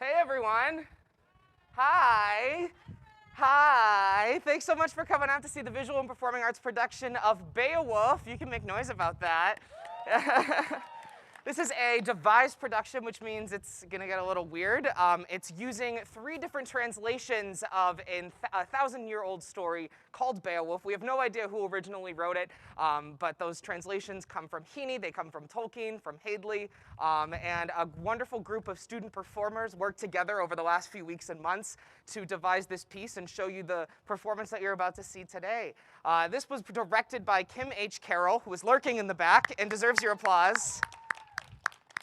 Hey, everyone. Hi. Hi. Thanks so much for coming out to see the visual and performing arts production of Beowulf. You can make noise about that. This is a devised production, which means it's going to get a little weird. It's using 3 different translations of a 1,000-year-old story called Beowulf. We have no idea who originally wrote it, but those translations come from Heaney, they come from Tolkien, from Hadley, and a wonderful group of student performers worked together over the last few weeks and months to devise this piece and show you the performance that you're about to see today. This was directed by Kim H. Carroll, who is lurking in the back and deserves your applause.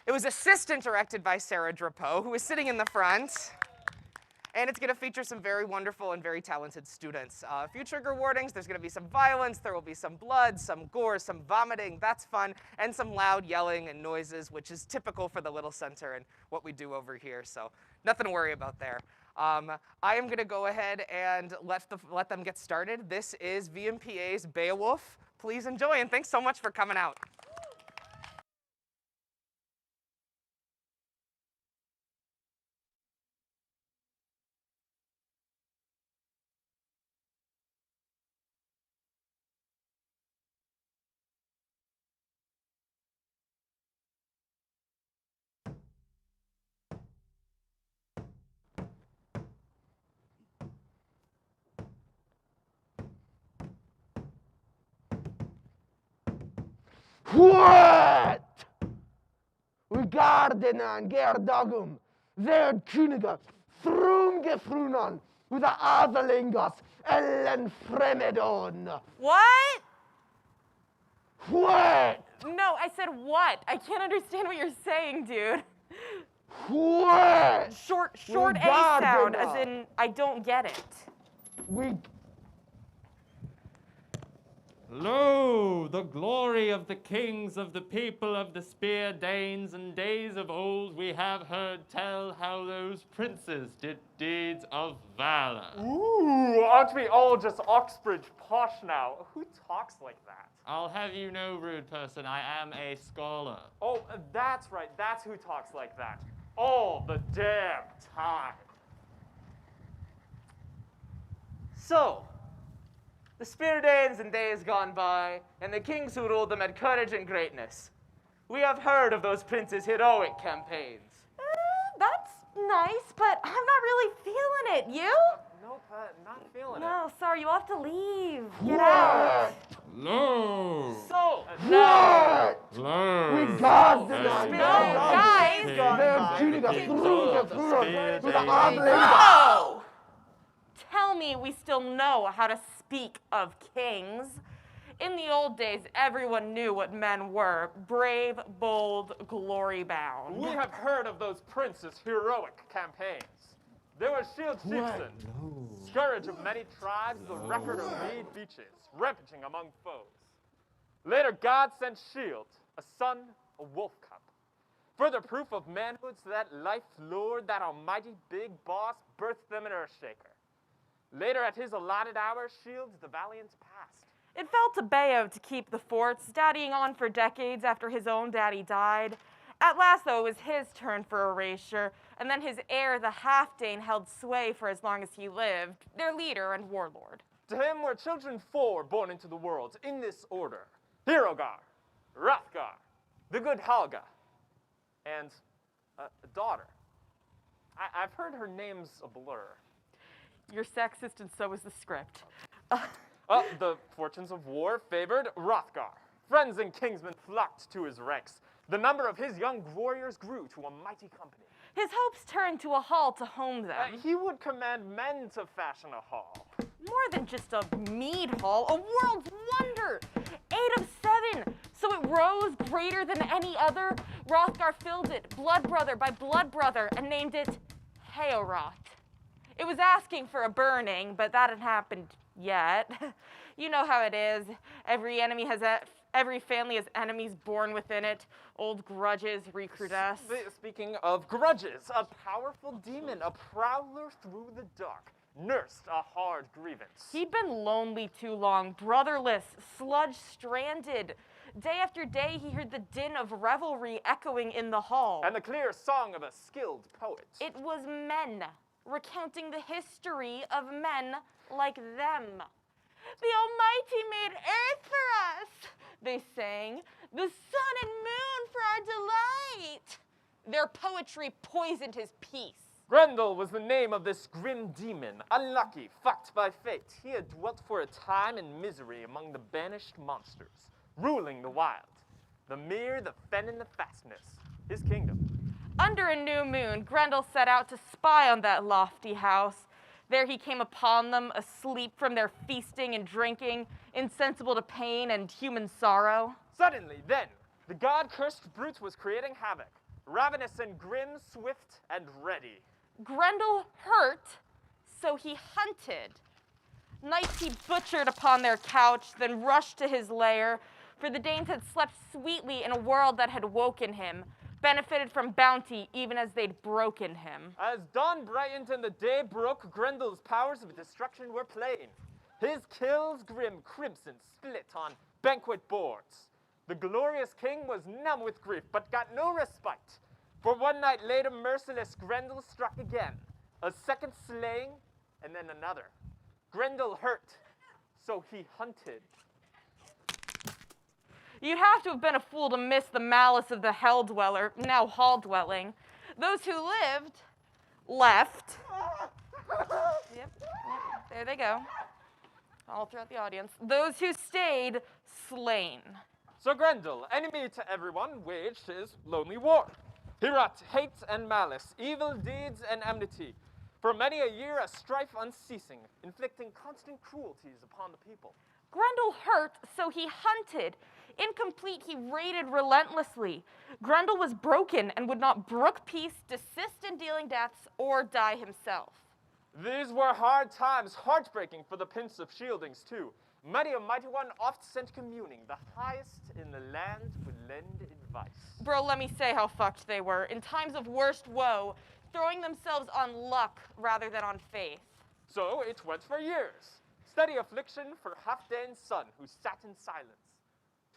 It was assistant directed by Sarah Drapeau, who is sitting in the front. And it's going to feature some very wonderful and very talented students. A few trigger warnings: there's going to be some violence, there will be some blood, some gore, some vomiting, that's fun, and some loud yelling and noises, which is typical for the Little Center and what we do over here, so nothing to worry about there. I am going to go ahead and let them get started. This is VMPA's Beowulf. Please enjoy, and thanks so much for coming out. What? We garden an gerdagum, ver Königer, thrum gefrunan, with the Adelingos, Ellen Fremedon. What? What? No, I said what? I can't understand what you're saying, dude. What? Short A garden sound, as an. in I don't get it. We Lo, the glory of the kings of the people of the Spear Danes and days of old we have heard tell how those princes did deeds of valor. Ooh, aren't we all just Oxbridge posh now? Who talks like that? I'll have you know, rude person, I am a scholar. Oh, that's right. That's who talks like that. All the damn time. So, the Spiridanes in days gone by, and the kings who ruled them had courage and greatness. We have heard of those princes' heroic campaigns. That's nice, but I'm not really feeling it. You? Nope, not feeling it. No, sorry, you'll have to leave. Get out. Lo! So, Lo! We garden an No, guys. ver Königer, thrum gefrunan, with the Adelingos. Oh! Tell me we still know how to speak of kings. In the old days, everyone knew what men were: brave, bold, glory-bound. we have heard of those princes' heroic campaigns. There was Shield Chieftain, scourge of many tribes, the record of Mead beaches, rampaging among foes. Later, God sent Shield, a son, a wolf cub. Further proof of manhood, so that life lord, that almighty big boss, birthed them an Earthshaker. Later, at his allotted hour, Shield the valiant passed. It fell to Bayo to keep the forts, daddying on for decades after his own daddy died. At last, though, it was his turn for erasure, and then his heir, the Halfdane, held sway for as long as he lived, their leader and warlord. To him were children 4 born into the world, in this order: Hrothgar, Hrothgar, the good Helga, and a daughter. I've heard her name's a blur. You're sexist, and so is the script. The fortunes of war favored Hrothgar. Friends and kinsmen flocked to his ranks. The number of his young warriors grew to a mighty company. His hopes turned to a hall to home them. He would command men to fashion a hall. More than just a mead hall, a world's wonder. 8 of 7, so it rose greater than any other. Hrothgar filled it, blood brother by blood brother, and named it Heoroth. It was asking for a burning, but that hadn't happened yet. You know how it is. Every family has enemies born within it. Old grudges recrudesce. Speaking of grudges, a powerful demon, a prowler through the dark, nursed a hard grievance. He'd been lonely too long, brotherless, sludge-stranded. Day after day, he heard the din of revelry echoing in the hall. And the clear song of a skilled poet. It was men, recounting the history of men like them. The Almighty made earth for us, they sang, the sun and moon for our delight. Their poetry poisoned his peace. Grendel was the name of this grim demon, unlucky, fucked by fate. He had dwelt for a time in misery among the banished monsters, ruling the wild, the mere, the fen, and the fastness, his kingdom. Under a new moon, Grendel set out to spy on that lofty house. There he came upon them, asleep from their feasting and drinking, insensible to pain and human sorrow. Suddenly, then, the god-cursed brute was creating havoc, ravenous and grim, swift and ready. Grendel hurt, so he hunted. Nights he butchered upon their couch, then rushed to his lair, for the Danes had slept sweetly in a world that had woken him, benefited from bounty even as they'd broken him. As dawn brightened and the day broke, Grendel's powers of destruction were plain. His kills grim crimson split on banquet boards. The glorious king was numb with grief, but got no respite. For one night later, merciless Grendel struck again. A second slaying, and then another. Grendel hurt, so he hunted. You'd have to have been a fool to miss the malice of the hell dweller, now hall dwelling. Those who lived, left. Yep, there they go. All throughout the audience. Those who stayed, slain. So Grendel, enemy to everyone, waged his lonely war. He wrought hate and malice, evil deeds and enmity. For many a year, a strife unceasing, inflicting constant cruelties upon the people. Grendel hurt, so he hunted. Incomplete, he raided relentlessly. Grendel was broken and would not brook peace, desist in dealing deaths, or die himself. These were hard times, heartbreaking for the Prince of Shieldings, too. Many a mighty one oft sent communing. The highest in the land would lend advice. Bro, let me say how fucked they were. In times of worst woe, throwing themselves on luck rather than on faith. So it went for years. Steady affliction for Halfdane's son, who sat in silence.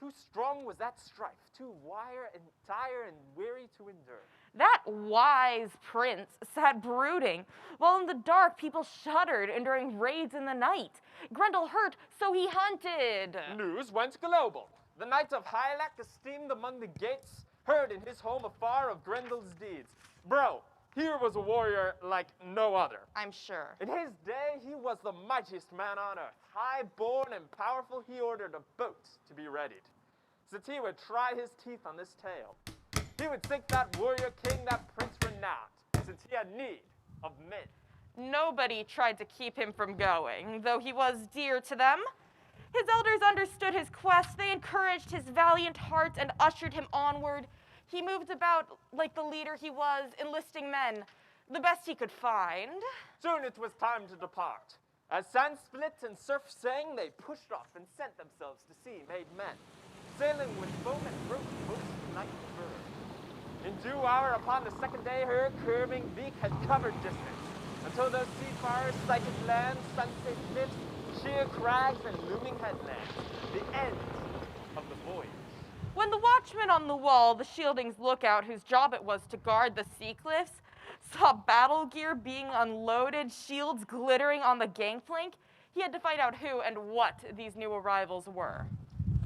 Too strong was that strife, too dire and weary to endure. That wise prince sat brooding, while in the dark people shuddered enduring raids in the night. Grendel hurt, so he hunted. News went global. The knight of Hylak, esteemed among the gates, heard in his home afar of Grendel's deeds. Bro, here was a warrior like no other. I'm sure. In his day, he was the mightiest man on earth. High-born and powerful, he ordered a boat to be readied. Since he would try his teeth on this tale. He would sink that warrior king, that prince renowned, since he had need of men. Nobody tried to keep him from going, though he was dear to them. His elders understood his quest. They encouraged his valiant heart and ushered him onward. He moved about like the leader he was, enlisting men, the best he could find. Soon it was time to depart. As sand split and surf sang, they pushed off and sent themselves to sea made men, sailing with foam and broken boats like the bird. In due hour upon the second day, her curving beak had covered distance, until those seafarers sighted land, sunset cliffs, sheer crags, and looming headlands, the end of the voyage. When the watchman on the wall, the Shieldings lookout, whose job it was to guard the sea cliffs, saw battle gear being unloaded, shields glittering on the gangplank, he had to find out who and what these new arrivals were.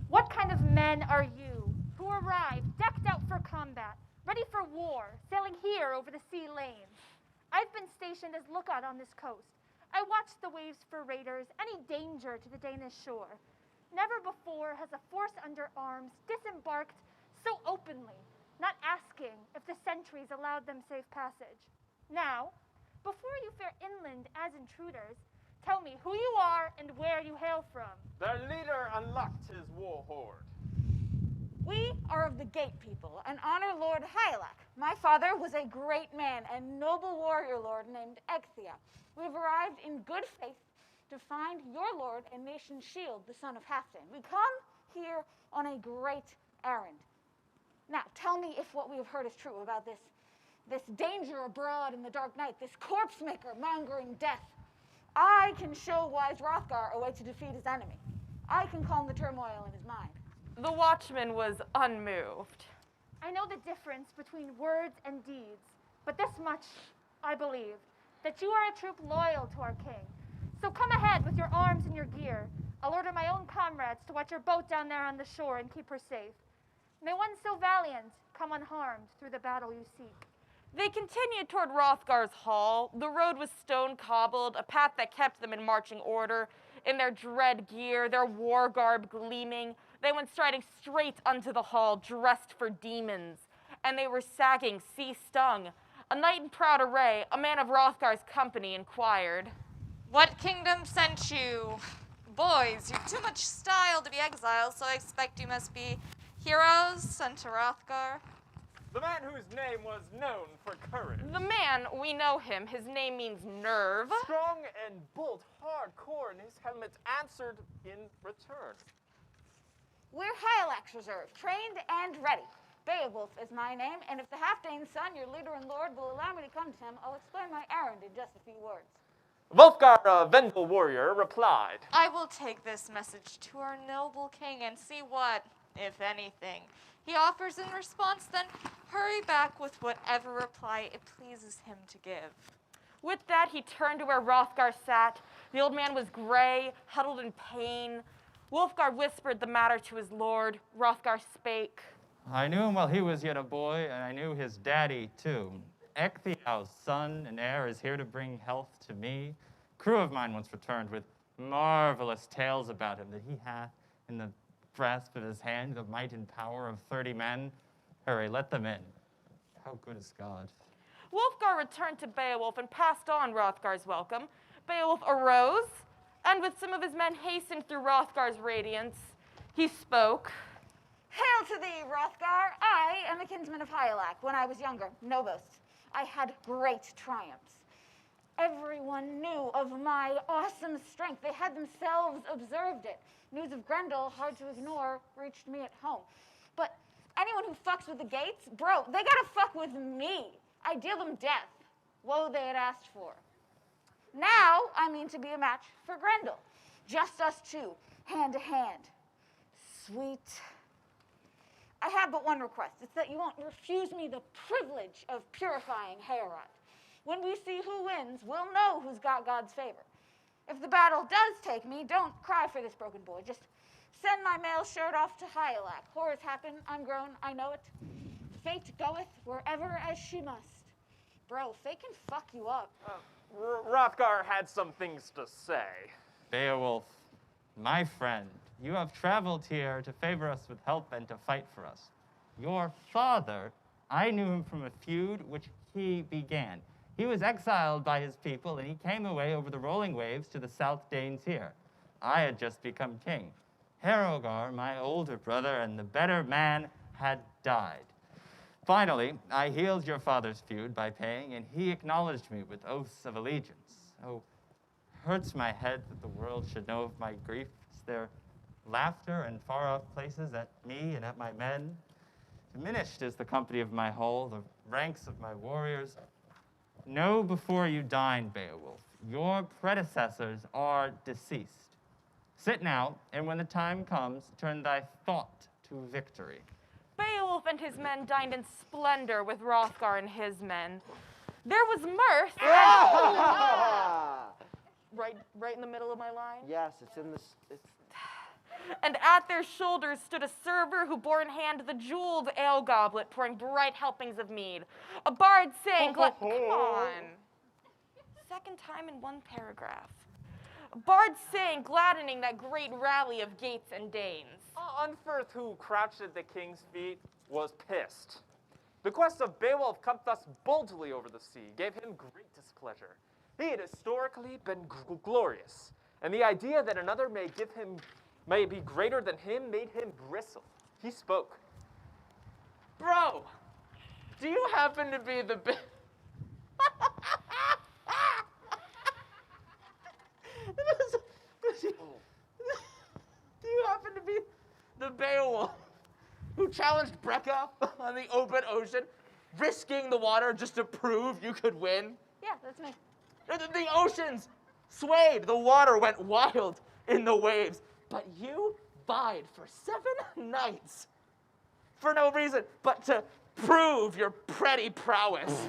What kind of men are you who arrive decked out for combat, ready for war, sailing here over the sea lanes? I've been stationed as lookout on this coast. I watch the waves for raiders, any danger to the Danish shore. Never before has a force under arms disembarked so openly, not asking if the sentries allowed them safe passage. Now, before you fare inland as intruders, tell me who you are and where you hail from. Their leader unlocked his war horde. We are of the Gate people and honor Lord Hylak. My father was a great man and noble warrior lord named Ecthia. We have arrived in good faith to find your lord and nation's shield, the son of Halfdan. We come here on a great errand. Now, tell me if what we have heard is true about this danger abroad in the dark night, this corpse maker mongering death. I can show wise Hrothgar a way to defeat his enemy. I can calm the turmoil in his mind. The watchman was unmoved. I know the difference between words and deeds, but this much I believe, that you are a troop loyal to our king. So come ahead with your arms and your gear. I'll order my own comrades to watch your boat down there on the shore and keep her safe. May one so valiant come unharmed through the battle you seek. They continued toward Hrothgar's hall. The road was stone-cobbled, a path that kept them in marching order. In their dread gear, their war garb gleaming, they went striding straight unto the hall, dressed for demons. And they were sagging, sea-stung. A knight in proud array, a man of Hrothgar's company, inquired. What kingdom sent you? Boys, you've too much style to be exiles, so I expect you must be heroes sent to Hrothgar. The man whose name was known for courage. The man, we know him. His name means nerve. Strong and bold, hardcore, and his helmet answered in return. We're Hyalak's reserve, trained and ready. Beowulf is my name, and if the Halfdane's son, your leader and lord, will allow me to come to him, I'll explain my errand in just a few words. Wolfgar, a Vendel warrior, replied, I will take this message to our noble king and see what, if anything, he offers in response, then hurry back with whatever reply it pleases him to give. With that, he turned to where Hrothgar sat. The old man was gray, huddled in pain. Wulfgar whispered the matter to his lord. Hrothgar spake. I knew him while he was yet a boy, and I knew his daddy, too. Ecgtheow's son and heir is here to bring health to me. Crew of mine once returned with marvelous tales about him, that he hath in the grasp of his hand the might and power of 30 men. Hurry, let them in. How good is God? Wulfgar returned to Beowulf and passed on Hrothgar's welcome. Beowulf arose, and with some of his men hastened through Hrothgar's radiance. He spoke. Hail to thee, Hrothgar! I am a kinsman of Hygelac. When I was younger, no boast, I had great triumphs. Everyone knew of my awesome strength. They had themselves observed it. News of Grendel, hard to ignore, reached me at home. But anyone who fucks with the gates, bro, they gotta fuck with me. I deal them death. Woe they had asked for. Now I mean to be a match for Grendel. Just us two, hand to hand. Sweet. I have but one request. It's that you won't refuse me the privilege of purifying Heorot. When we see who wins, we'll know who's got God's favor. If the battle does take me, don't cry for this broken boy. Just send my male shirt off to Hygelac. Horrors happen, I'm grown, I know it. Fate goeth wherever as she must. Bro, fate can fuck you up. Hrothgar had some things to say. Beowulf, my friend, you have traveled here to favor us with help and to fight for us. Your father, I knew him from a feud which he began. He was exiled by his people, and he came away over the rolling waves to the South Danes here. I had just become king. Herogar, my older brother and the better man, had died. Finally, I healed your father's feud by paying, and he acknowledged me with oaths of allegiance. Oh, hurts my head that the world should know of my griefs, their laughter in far-off places at me and at my men. Diminished is the company of my hall, the ranks of my warriors. Know before you dine, Beowulf, your predecessors are deceased. Sit now, and when the time comes, turn thy thought to victory. Beowulf and his men dined in splendor with Hrothgar and his men. There was mirth. Right in the middle of my line? Yes, it's in this. And at their shoulders stood a server who bore in hand the jeweled ale goblet, pouring bright helpings of mead. A bard sang, come on. Second time in one paragraph. A bard sang, gladdening that great rally of Gates and Danes. Unferth, who crouched at the king's feet, was pissed. The quest of Beowulf come thus boldly over the sea gave him great displeasure. He had historically been glorious, and the idea that another may be greater than him made him bristle. He spoke. Bro, do you happen to be the Do you happen to be the Beowulf who challenged Brecca on the open ocean, risking the water just to prove you could win? Yeah, that's me. The oceans swayed, the water went wild in the waves, but you defied for 7 nights. For no reason but to prove your pretty prowess.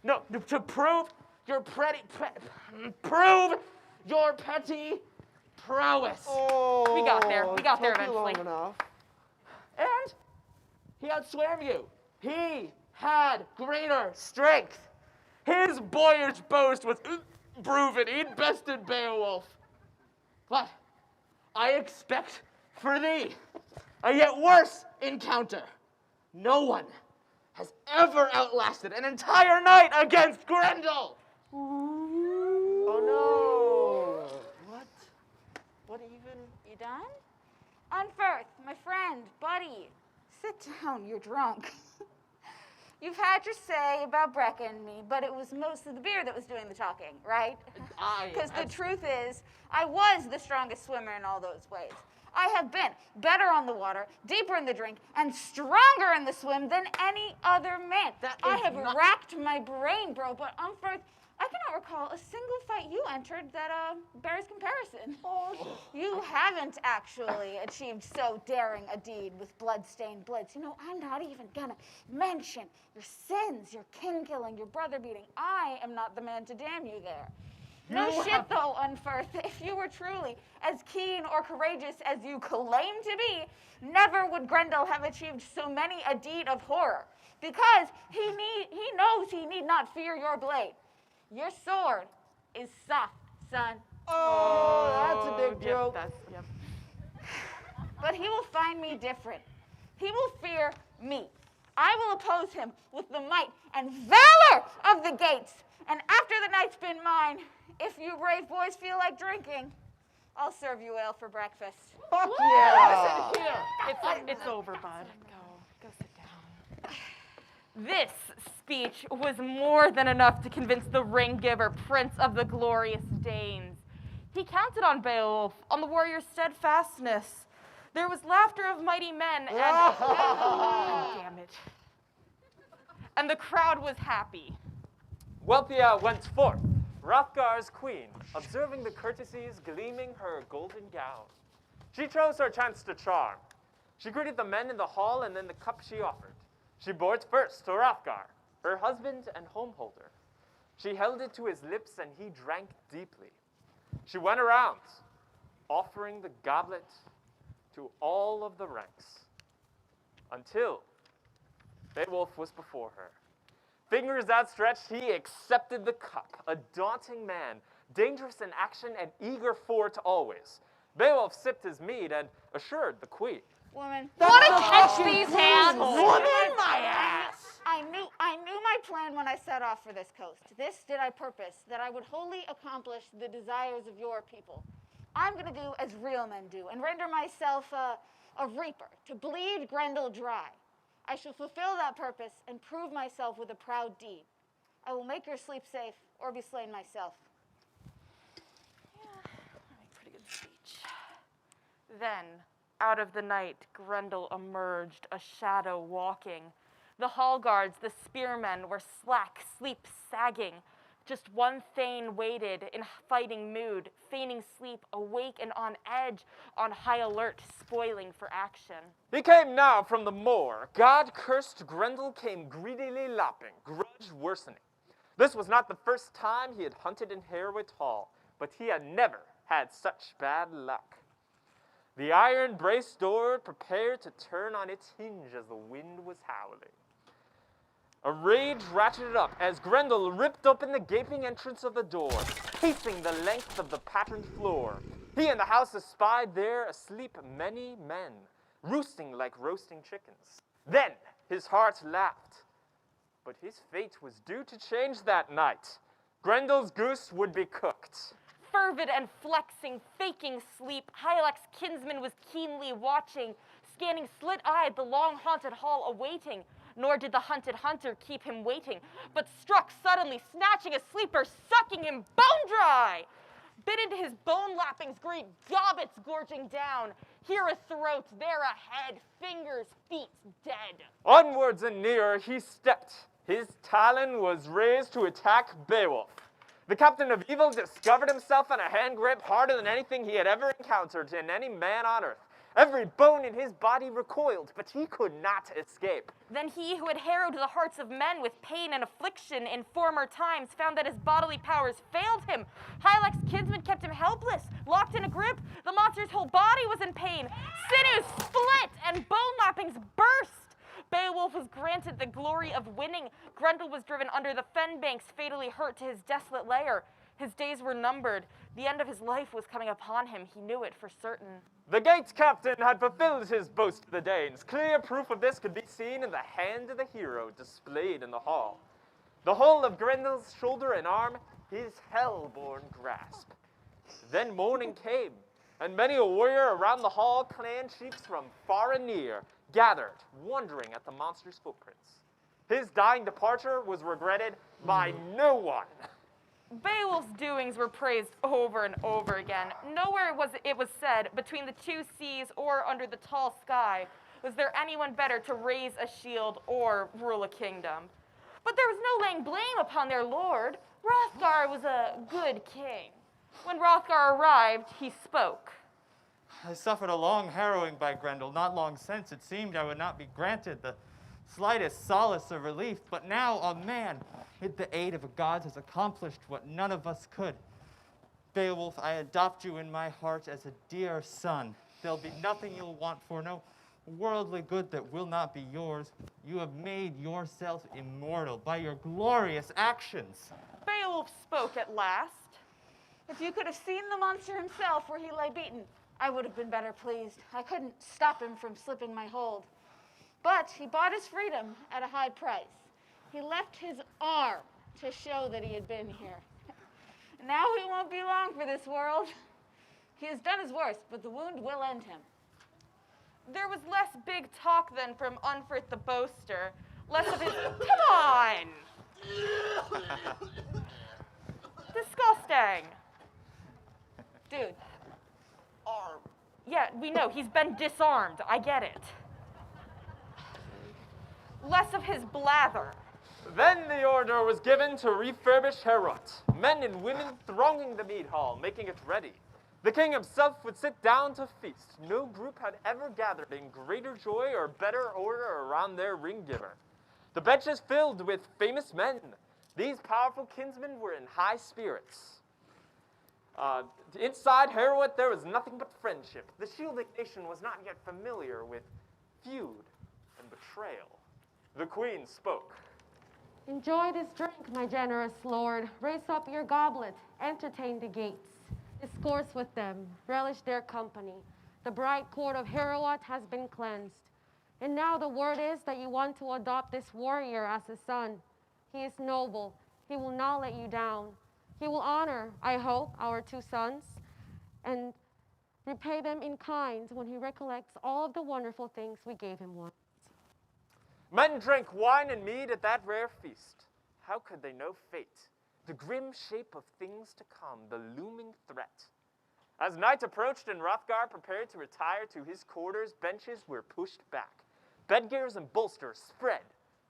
No, to prove your prove your petty prowess. Oh, We got there. We got there took you long eventually. enough. And he outswam you. He had greater strength. His boyish boast was proven. He'd bested Beowulf. But I expect for thee a yet worse encounter. No one has ever outlasted an entire night against Grendel. Oh no. What even? You done? Unferth, my friend, buddy, sit down, you're drunk. You've had your say about Brecca and me, but it was mostly the beer that was doing the talking, right? Because the truth is, I was the strongest swimmer in all those ways. I have been better on the water, deeper in the drink, and stronger in the swim than any other man. I have racked my brain, bro, but Unferth, I cannot recall a single fight you entered that bears comparison. You haven't actually achieved so daring a deed with blood-stained blades. You know, I'm not even gonna mention your sins, your kin-killing, your brother-beating. I am not the man to damn you there. No shit, though, Unferth. If you were truly as keen or courageous as you claim to be, never would Grendel have achieved so many a deed of horror. Because he knows he need not fear your blade. Your sword is soft, son. Oh, that's a big Yep, joke. yep. But he will find me different. He will fear me. I will oppose him with the might and valor of the gates. And after the night's been mine, if you brave boys feel like drinking, I'll serve you ale for breakfast. Fuck yeah. It's over, bud. Go sit down. This speech was more than enough to convince the ring giver, Prince of the Glorious Danes. He counted on Beowulf, on the warrior's steadfastness. There was laughter of mighty men, and damn it. And the crowd was happy. Welthia went forth, Hrothgar's queen, observing the courtesies gleaming her golden gown. She chose her chance to charm. She greeted the men in the hall, and then the cup she offered. She bore it first to Hrothgar, her husband and homeholder. She held it to his lips, and he drank deeply. She went around, offering the goblet to all of the ranks, until Beowulf was before her. Fingers outstretched, he accepted the cup, a daunting man, dangerous in action and eager for it always. Beowulf sipped his mead and assured the queen. Woman. Want to catch these hands? Woman, my ass! I knew my plan when I set off for this coast. This did I purpose, that I would wholly accomplish the desires of your people. I'm going to do as real men do and render myself a reaper, to bleed Grendel dry. I shall fulfill that purpose and prove myself with a proud deed. I will make your sleep safe or be slain myself. Pretty good speech. Then, out of the night, Grendel emerged, a shadow walking. The hall guards, the spearmen, were slack, sleep sagging. Just one thane waited in fighting mood, feigning sleep, awake and on edge, on high alert, spoiling for action. He came now from the moor. God-cursed Grendel came greedily lapping, grudge worsening. This was not the first time he had hunted in Hereward Hall, but he had never had such bad luck. The iron braced door prepared to turn on its hinge as the wind was howling. A rage ratcheted up as Grendel ripped open the gaping entrance of the door, pacing the length of the patterned floor. He and the house espied there asleep many men, roosting like roasting chickens. Then his heart laughed, but his fate was due to change that night. Grendel's goose would be cooked. Fervid and flexing, faking sleep, Hylak's kinsman was keenly watching, scanning slit-eyed the long-haunted hall awaiting. Nor did the hunted hunter keep him waiting, but struck suddenly, snatching a sleeper, sucking him bone dry. Bit into his bone lappings, great gobbets gorging down. Here a throat, there a head, fingers, feet dead. Onwards and nearer he stepped. His talon was raised to attack Beowulf. The captain of evil discovered himself in a hand grip harder than anything he had ever encountered in any man on earth. Every bone in his body recoiled, but he could not escape. Then he who had harrowed the hearts of men with pain and affliction in former times found that his bodily powers failed him. Hylak's kinsman kept him helpless, locked in a grip. The monster's whole body was in pain. Sinews split and bone lappings burst. Beowulf was granted the glory of winning. Grendel was driven under the fen banks, fatally hurt to his desolate lair. His days were numbered. The end of his life was coming upon him. He knew it for certain. The gate captain had fulfilled his boast to the Danes. Clear proof of this could be seen in the hand of the hero displayed in the hall. The whole of Grendel's shoulder and arm, his hell-born grasp. Then morning came, and many a warrior around the hall, clan chiefs from far and near, gathered, wondering at the monster's footprints. His dying departure was regretted by no one. Beowulf's doings were praised over and over again. Nowhere was it was said, between the two seas or under the tall sky, was there anyone better to raise a shield or rule a kingdom. But there was no laying blame upon their lord. Hrothgar was a good king. When Hrothgar arrived, he spoke. I suffered a long harrowing by Grendel. Not long since it seemed I would not be granted the slightest solace or relief, but now a man, with the aid of the gods, has accomplished what none of us could. Beowulf, I adopt you in my heart as a dear son. There'll be nothing you'll want for, no worldly good that will not be yours. You have made yourself immortal by your glorious actions. Beowulf spoke at last. If you could have seen the monster himself where he lay beaten, I would have been better pleased. I couldn't stop him from slipping my hold. But he bought his freedom at a high price. He left his arm to show that he had been here. Now he won't be long for this world. He has done his worst, but the wound will end him. There was less big talk then from Unferth the boaster, less of his, come on! Disgusting. Dude, Arm. Yeah, we know, he's been disarmed, I get it. Less of his blather. Then the order was given to refurbish Heorot, men and women thronging the mead hall, making it ready. The king himself would sit down to feast. No group had ever gathered in greater joy or better order around their ring-giver. The benches filled with famous men. These powerful kinsmen were in high spirits. Inside Heorot, there was nothing but friendship. The shielding nation was not yet familiar with feud and betrayal. The queen spoke. Enjoy this drink, my generous lord. Raise up your goblet, entertain the gates. Discourse with them, relish their company. The bright court of Heorot has been cleansed. And now the word is that you want to adopt this warrior as a son. He is noble. He will not let you down. He will honor, I hope, our two sons and repay them in kind when he recollects all of the wonderful things we gave him once. Men drank wine and mead at that rare feast. How could they know fate? The grim shape of things to come, the looming threat. As night approached and Hrothgar prepared to retire to his quarters, benches were pushed back. Bedgears and bolsters spread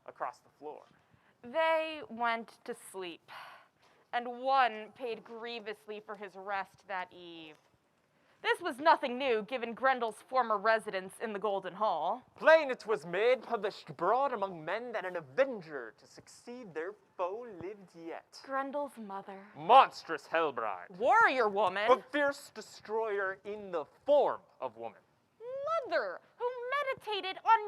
across the floor. They went to sleep, and one paid grievously for his rest that eve. This was nothing new, given Grendel's former residence in the Golden Hall. Plain it was made, published broad among men, that an avenger to succeed their foe lived yet. Grendel's mother. Monstrous hellbride. Warrior woman. A fierce destroyer in the form of woman. Mother, who meditated on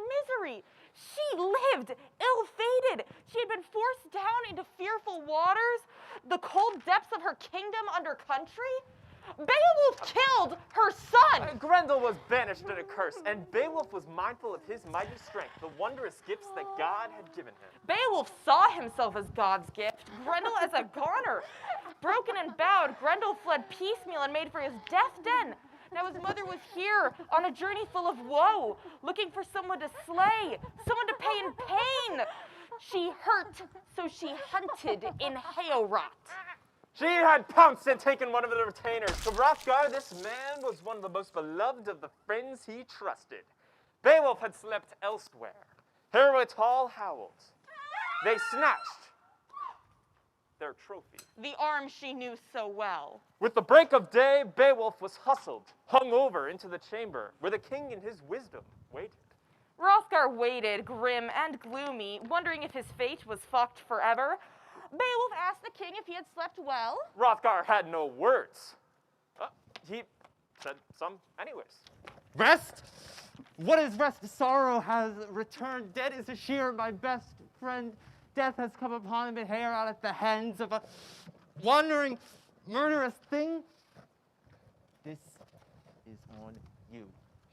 misery. She lived ill-fated. She had been forced down into fearful waters, the cold depths of her kingdom under country. Beowulf killed her son! Grendel was banished in a curse, and Beowulf was mindful of his mighty strength, the wondrous gifts that God had given him. Beowulf saw himself as God's gift, Grendel as a goner. Broken and bowed, Grendel fled piecemeal and made for his death den. Now his mother was here, on a journey full of woe, looking for someone to slay, someone to pay in pain. She hurt, so she hunted in Heorot. She had pounced and taken one of the retainers. To Hrothgar, this man was one of the most beloved of the friends he trusted. Beowulf had slept elsewhere. Heorot Hall howled. They snatched their trophy. The arm she knew so well. With the break of day, Beowulf was hustled, hung over into the chamber, where the king in his wisdom waited. Hrothgar waited, grim and gloomy, wondering if his fate was fucked forever. Beowulf asked the king if he had slept well. Hrothgar had no words. He said some anyways. Rest? What is rest? Sorrow has returned. Dead is Ashir, my best friend. Death has come upon him and hair out at the hands of a wandering, murderous thing. This is on you.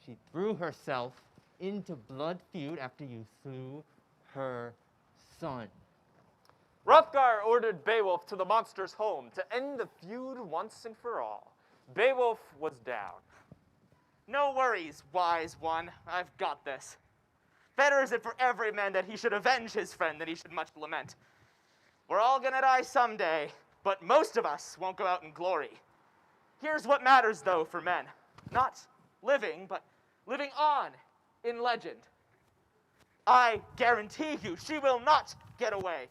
She threw herself into blood feud after you slew her son. Hrothgar ordered Beowulf to the monster's home to end the feud once and for all. Beowulf was down. No worries, wise one. I've got this. Better is it for every man that he should avenge his friend than he should much lament. We're all gonna die someday, but most of us won't go out in glory. Here's what matters, though, for men. Not living, but living on in legend. I guarantee you she will not get away.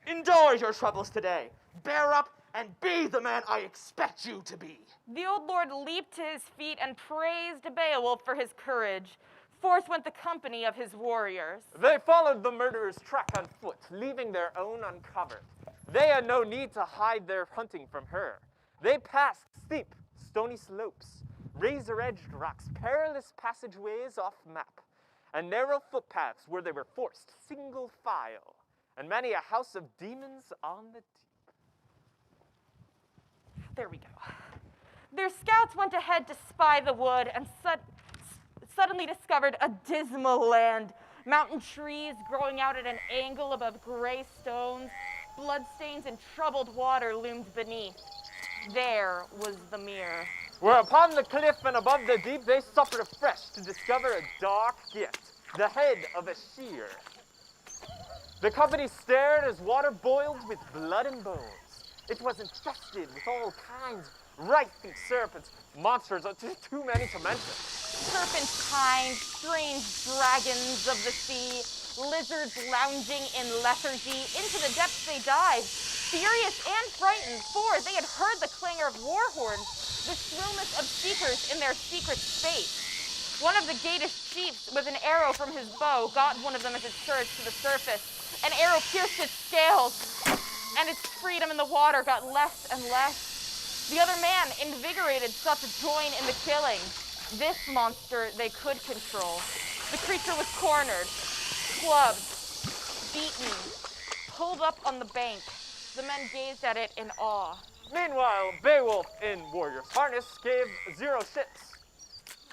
Endure your troubles today. Bear up and be the man I expect you to be. The old lord leaped to his feet and praised Beowulf for his courage. Forth went the company of his warriors. They followed the murderer's track on foot, leaving their own uncovered. They had no need to hide their hunting from her. They passed steep, stony slopes, razor-edged rocks, perilous passageways off map, and narrow footpaths where they were forced single file, and many a house of demons on the deep. There we go. Their scouts went ahead to spy the wood and suddenly discovered a dismal land. Mountain trees growing out at an angle above gray stones, bloodstains and troubled water loomed beneath. There was the mere. Where upon the cliff and above the deep they suffered afresh to discover a dark gift, the head of a shear. The company stared as water boiled with blood and bones. It was infested with all kinds of writhing serpents, monsters, too many to mention. Serpentine, strange dragons of the sea, lizards lounging in lethargy. Into the depths they dived, furious and frightened, for they had heard the clangor of war horns, the shrillness of seekers in their secret space. One of the Gatish chiefs, with an arrow from his bow, got one of them as it surged to the surface. An arrow pierced its scales, and its freedom in the water got less and less. The other man, invigorated, sought to join in the killing. This monster they could control. The creature was cornered, clubbed, beaten, pulled up on the bank. The men gazed at it in awe. Meanwhile, Beowulf, in warrior's harness, gave 0 shits.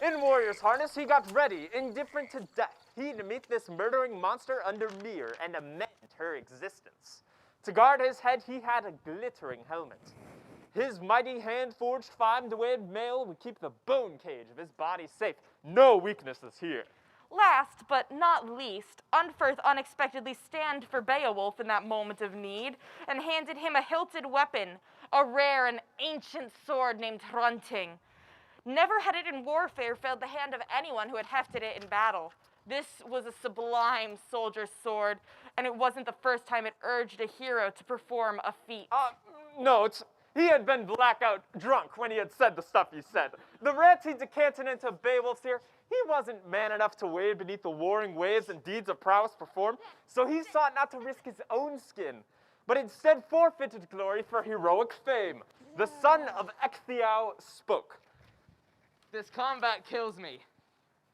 In warrior's harness, he got ready, indifferent to death. He'd meet this murdering monster under Mir and amend her existence. To guard his head, he had a glittering helmet. His mighty hand-forged 5-2-edged mail would keep the bone cage of his body safe. No weaknesses here. Last but not least, Unferth unexpectedly stand for Beowulf in that moment of need and handed him a hilted weapon, a rare and ancient sword named Hrunting. Never had it in warfare failed the hand of anyone who had hefted it in battle. This was a sublime soldier's sword, and it wasn't the first time it urged a hero to perform a feat. Note, he had been blackout drunk when he had said the stuff he said. The rant he decanted into Beowulf's ear, he wasn't man enough to wade beneath the warring waves and deeds of prowess performed, so he sought not to risk his own skin, but instead forfeited glory for heroic fame. The son of Ecgtheow spoke. This combat kills me.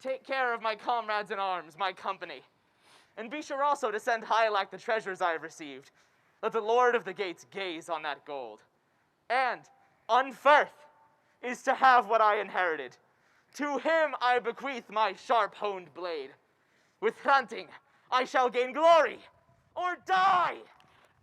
Take care of my comrades in arms, my company. And be sure also to send Hylak the treasures I have received. Let the Lord of the Gates gaze on that gold. And Unferth is to have what I inherited. To him I bequeath my sharp-honed blade. With Hrunting, I shall gain glory, or die.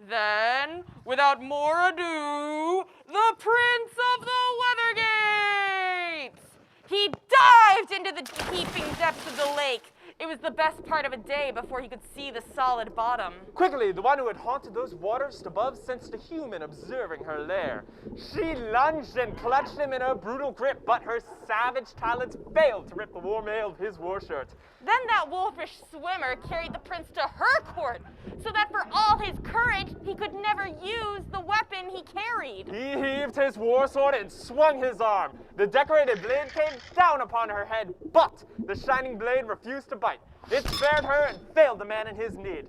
Then, without more ado, the Prince of the Weathergates! He dived into the heaping depths of the lake. It was the best part of a day before he could see the solid bottom. Quickly, the one who had haunted those waters above sensed a human observing her lair. She lunged and clutched him in her brutal grip, but her savage talons failed to rip the warm mail of his war shirt. Then that wolfish swimmer carried the prince to her court, so that for all his courage, he could never use the weapon he carried. He heaved his war sword and swung his arm. The decorated blade came down upon her head, but the shining blade refused to bite. It spared her and failed the man in his need.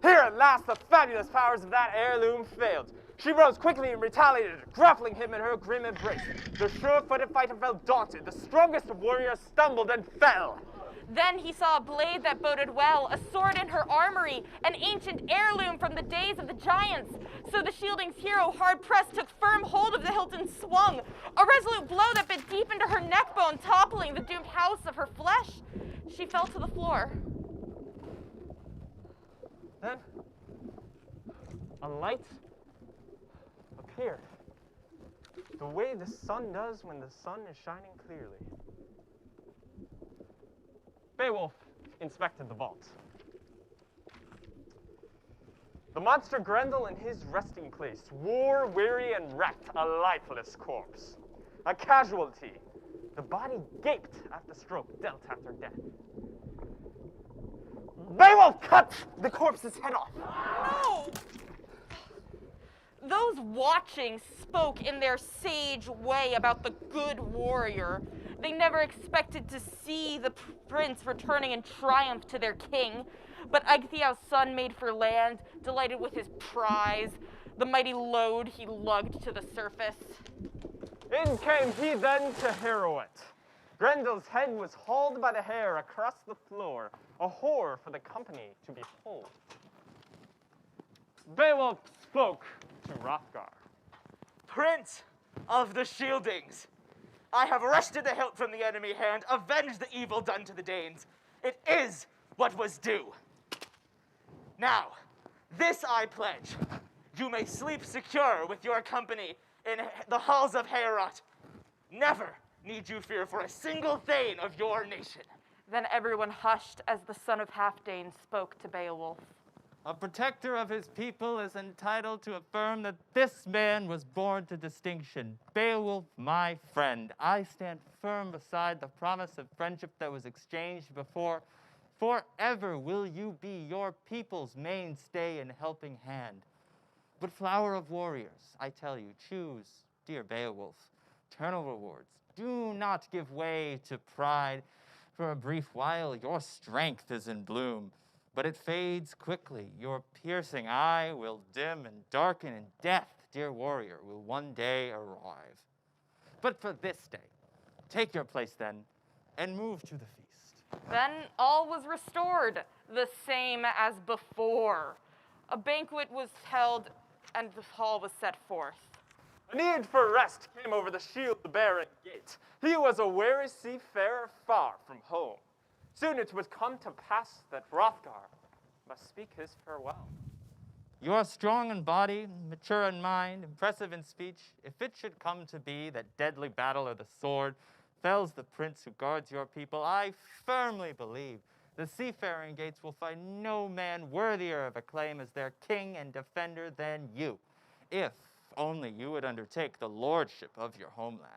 Here at last the fabulous powers of that heirloom failed. She rose quickly and retaliated, grappling him in her grim embrace. The sure-footed fighter fell daunted. The strongest of warriors stumbled and fell. Then he saw a blade that boded well, a sword in her armory, an ancient heirloom from the days of the giants. So the shielding's hero, hard-pressed, took firm hold of the hilt and swung. A resolute blow that bit deep into her neck bone, toppling the doomed house of her flesh. She fell to the floor. Then a light appeared, the way the sun does when the sun is shining clearly. Beowulf inspected the vault. The monster Grendel in his resting place, war-weary and wrecked, a lifeless corpse. A casualty. The body gaped at the stroke dealt after death. Beowulf cut the corpse's head off. No! Those watching spoke in their sage way about the good warrior. They never expected to see the prince returning in triumph to their king. But Ecgtheow's son made for land, delighted with his prize, the mighty load he lugged to the surface. In came he then to harrow it. Grendel's head was hauled by the hair across the floor, a horror for the company to behold. Beowulf spoke to Hrothgar. Prince of the Shieldings, I have wrested the hilt from the enemy hand, avenged the evil done to the Danes. It is what was due. Now, this I pledge. You may sleep secure with your company in the halls of Heorot. Never need you fear for a single thane of your nation. Then everyone hushed as the son of Halfdane spoke to Beowulf. A protector of his people is entitled to affirm that this man was born to distinction. Beowulf, my friend, I stand firm beside the promise of friendship that was exchanged before. Forever will you be your people's mainstay and helping hand. But flower of warriors, I tell you, choose, dear Beowulf, eternal rewards. Do not give way to pride. For a brief while, your strength is in bloom. But it fades quickly. Your piercing eye will dim and darken, and death, dear warrior, will one day arrive. But for this day, take your place then, and move to the feast. Then all was restored, the same as before. A banquet was held, and the hall was set forth. A need for rest came over the shield-bearing gate. He was a weary seafarer far from home. Soon it would come to pass that Hrothgar must speak his farewell. You are strong in body, mature in mind, impressive in speech. If it should come to be that deadly battle of the sword fells the prince who guards your people, I firmly believe the seafaring gates will find no man worthier of acclaim as their king and defender than you, if only you would undertake the lordship of your homeland.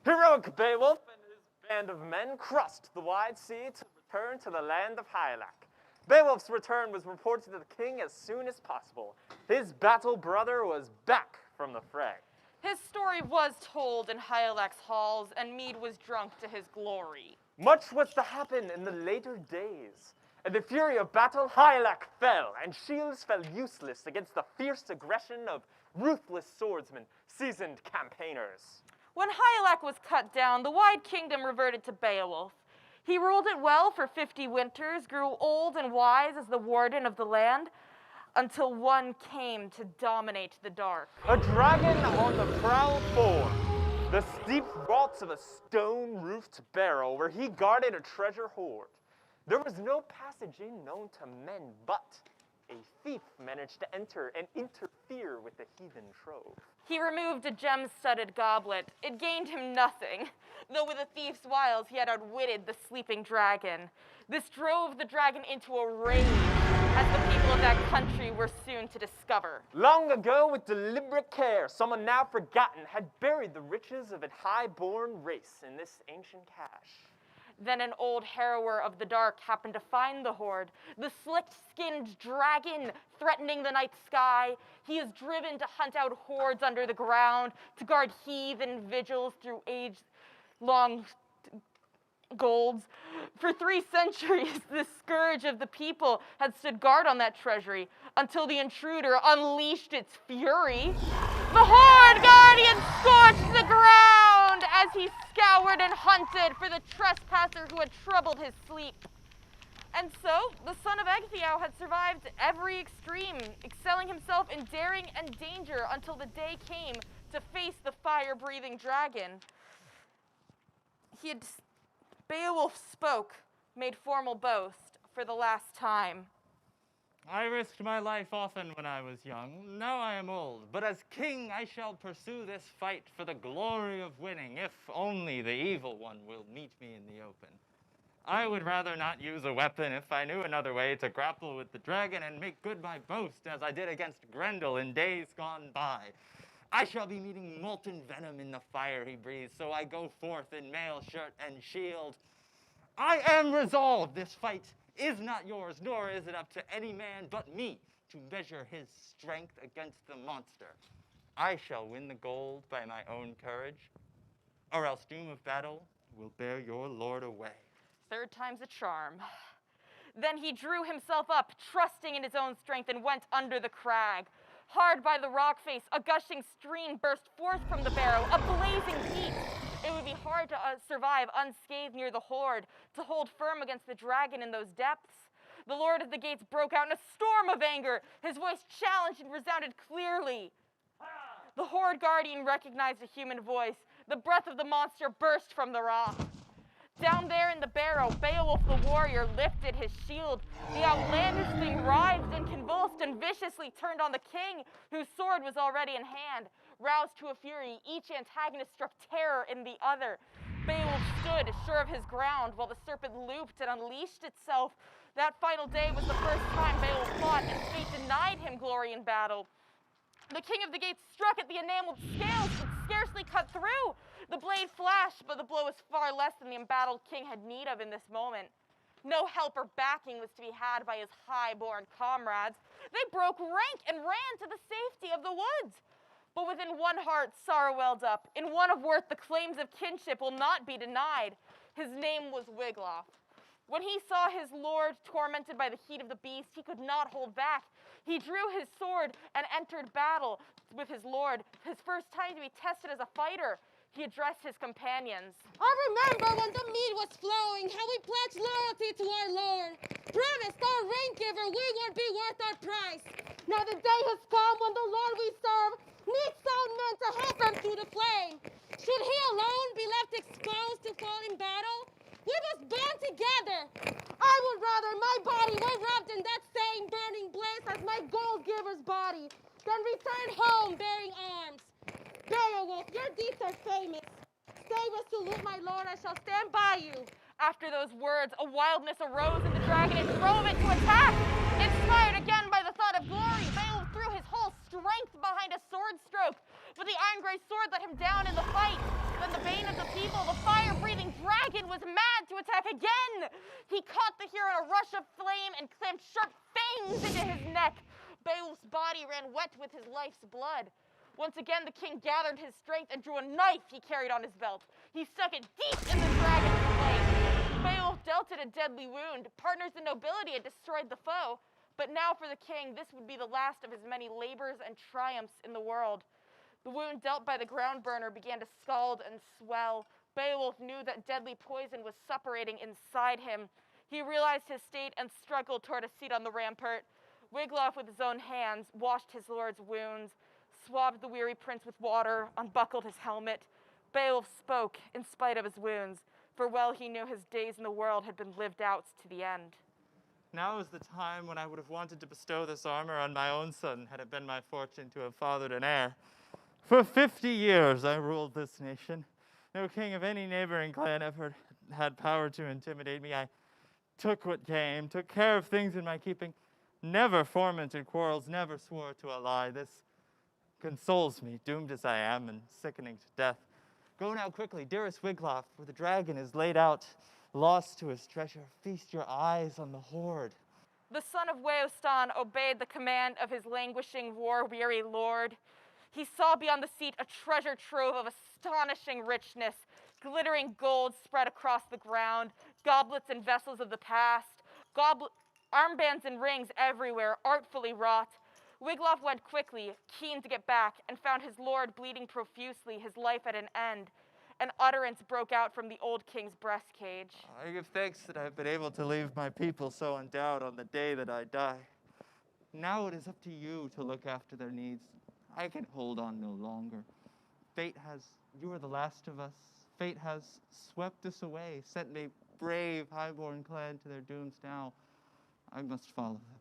Heroic Beowulf and his band of men crossed the wide sea to return to the land of Hylak. Beowulf's return was reported to the king as soon as possible. His battle brother was back from the fray. His story was told in Hylak's halls, and mead was drunk to his glory. Much was to happen in the later days. In the fury of battle, Hylak fell, and shields fell useless against the fierce aggression of ruthless swordsmen, seasoned campaigners. When Hylak was cut down, the wide kingdom reverted to Beowulf. He ruled it well for 50 winters, grew old and wise as the warden of the land, until one came to dominate the dark. A dragon on the prowl form, the steep vaults of a stone-roofed barrow where he guarded a treasure hoard. There was no passage in known to men, but a thief managed to enter and interfere with the heathen trove. He removed a gem-studded goblet. It gained him nothing, though with a thief's wiles he had outwitted the sleeping dragon. This drove the dragon into a rage, as the people of that country were soon to discover. Long ago, with deliberate care, someone now forgotten had buried the riches of a high-born race in this ancient cache. Then an old harrower of the dark happened to find the horde, the slick-skinned dragon threatening the night sky. He is driven to hunt out hordes under the ground, to guard heathen vigils through age-long golds. For 3 centuries, the scourge of the people had stood guard on that treasury until the intruder unleashed its fury. The Horde Guardian scorched the ground as he scoured and hunted for the trespasser who had troubled his sleep. And so, the son of Ecgtheow had survived every extreme, excelling himself in daring and danger until the day came to face the fire-breathing dragon. Beowulf spoke, made formal boast for the last time. I risked my life often when I was young. Now I am old. But as king, I shall pursue this fight for the glory of winning, if only the evil one will meet me in the open. I would rather not use a weapon if I knew another way to grapple with the dragon and make good my boast, as I did against Grendel in days gone by. I shall be meeting molten venom in the fire he breathes, so I go forth in mail, shirt, and shield. I am resolved. This fight is not yours, nor is it up to any man but me to measure his strength against the monster. I shall win the gold by my own courage, or else doom of battle will bear your lord away. 3rd time's a charm. Then he drew himself up, trusting in his own strength, and went under the crag. Hard by the rock face, a gushing stream burst forth from the barrow, a blazing heat. It would be hard to survive unscathed near the horde, to hold firm against the dragon in those depths. The Lord of the Gates broke out in a storm of anger. His voice challenged and resounded clearly. The Horde Guardian recognized a human voice. The breath of the monster burst from the rock. Down there in the barrow, Beowulf the warrior lifted his shield. The outlandish thing writhed and convulsed and viciously turned on the king, whose sword was already in hand. Roused to a fury, each antagonist struck terror in the other. Beowulf stood, sure of his ground, while the serpent looped and unleashed itself. That final day was the first time Beowulf fought, and fate denied him glory in battle. The king of the gates struck at the enameled scales, but scarcely cut through. The blade flashed, but the blow was far less than the embattled king had need of in this moment. No help or backing was to be had by his high-born comrades. They broke rank and ran to the safety of the woods. But within one heart sorrow welled up. In one of worth the claims of kinship will not be denied. His name was Wiglaf. When he saw his lord tormented by the heat of the beast, he could not hold back. He drew his sword and entered battle with his lord, his first time to be tested as a fighter. He addressed his companions. I remember when the mead was flowing, how we pledged loyalty to our Lord. Promised our rain giver we would be worth our price. Now the day has come when the Lord we serve needs sound men to help him through the flame. Should he alone be left exposed to fall in battle? We must band together. I would rather my body were rubbed in that same burning blaze as my gold giver's body than return home bearing arms. Beowulf, your deeds are famous. Stay resolute, my lord, I shall stand by you. After those words, a wildness arose in the dragon and drove it to attack. Inspired again by the thought of glory, Beowulf threw his whole strength behind a sword stroke, but the iron gray sword let him down in the fight. Then the bane of the people, the fire-breathing dragon, was mad to attack again. He caught the hero in a rush of flame and clamped sharp fangs into his neck. Beowulf's body ran wet with his life's blood. Once again, the king gathered his strength and drew a knife he carried on his belt. He stuck it deep in the dragon's flank. Beowulf dealt it a deadly wound. Partners in nobility had destroyed the foe. But now for the king, this would be the last of his many labors and triumphs in the world. The wound dealt by the ground burner began to scald and swell. Beowulf knew that deadly poison was suppurating inside him. He realized his state and struggled toward a seat on the rampart. Wiglaf, with his own hands, washed his lord's wounds, swabbed the weary prince with water, unbuckled his helmet. Beowulf spoke in spite of his wounds, for well he knew his days in the world had been lived out to the end. Now is the time when I would have wanted to bestow this armor on my own son, had it been my fortune to have fathered an heir. For 50 years I ruled this nation. No king of any neighboring clan ever had power to intimidate me. I took what came, took care of things in my keeping, never fomented quarrels, never swore to a lie. This consoles me, doomed as I am and sickening to death. Go now quickly, dearest Wiglaf, for the dragon is laid out. lost to his treasure, feast your eyes on the hoard. The son of Weostan obeyed the command of his languishing, war-weary lord. He saw beyond the seat a treasure trove of astonishing richness, glittering gold spread across the ground, goblets and vessels of the past, armbands and rings everywhere, artfully wrought. Wiglaf went quickly, keen to get back, and found his lord bleeding profusely, his life at an end. An utterance broke out from the old king's breast cage. I give thanks that I've been able to leave my people so endowed on the day that I die. Now it is up to you to look after their needs. I can hold on no longer. You are the last of us. Fate has swept us away, sent a brave highborn clan to their dooms now. I must follow them.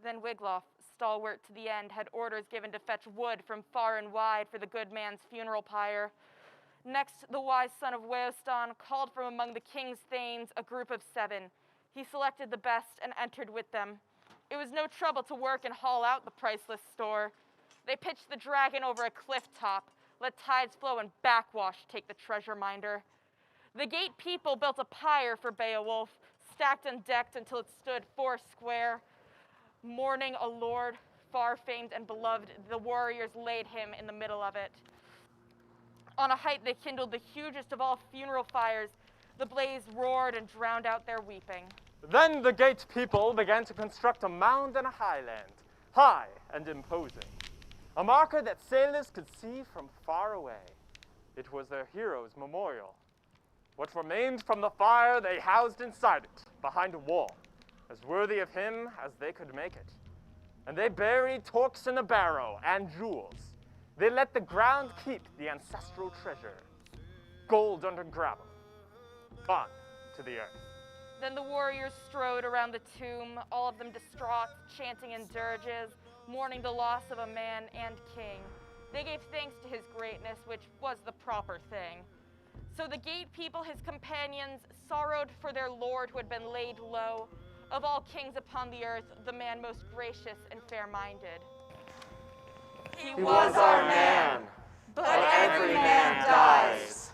Then Wiglaf, stalwart to the end, had orders given to fetch wood from far and wide for the good man's funeral pyre. Next, the wise son of Weostan called from among the king's thanes a group of 7. He selected the best and entered with them. It was no trouble to work and haul out the priceless store. They pitched the dragon over a cliff top, let tides flow and backwash take the treasure minder. The gate people built a pyre for Beowulf, stacked and decked until it stood 4 square. Mourning a lord, far famed and beloved, the warriors laid him in the middle of it. On a height they kindled the hugest of all funeral fires. The blaze roared and drowned out their weeping. Then the gate people began to construct a mound and a highland, high and imposing, a marker that sailors could see from far away. It was their hero's memorial. What remained from the fire they housed inside it, behind a wall, as worthy of him as they could make it. And they buried torques in a barrow and jewels. They let the ground keep the ancestral treasure, gold under gravel, gone to the earth. Then the warriors strode around the tomb, all of them distraught, chanting in dirges, mourning the loss of a man and king. They gave thanks to his greatness, which was the proper thing. So the gate people, his companions, sorrowed for their lord who had been laid low. Of all kings upon the earth, the man most gracious and fair-minded. He was our man, but every man dies.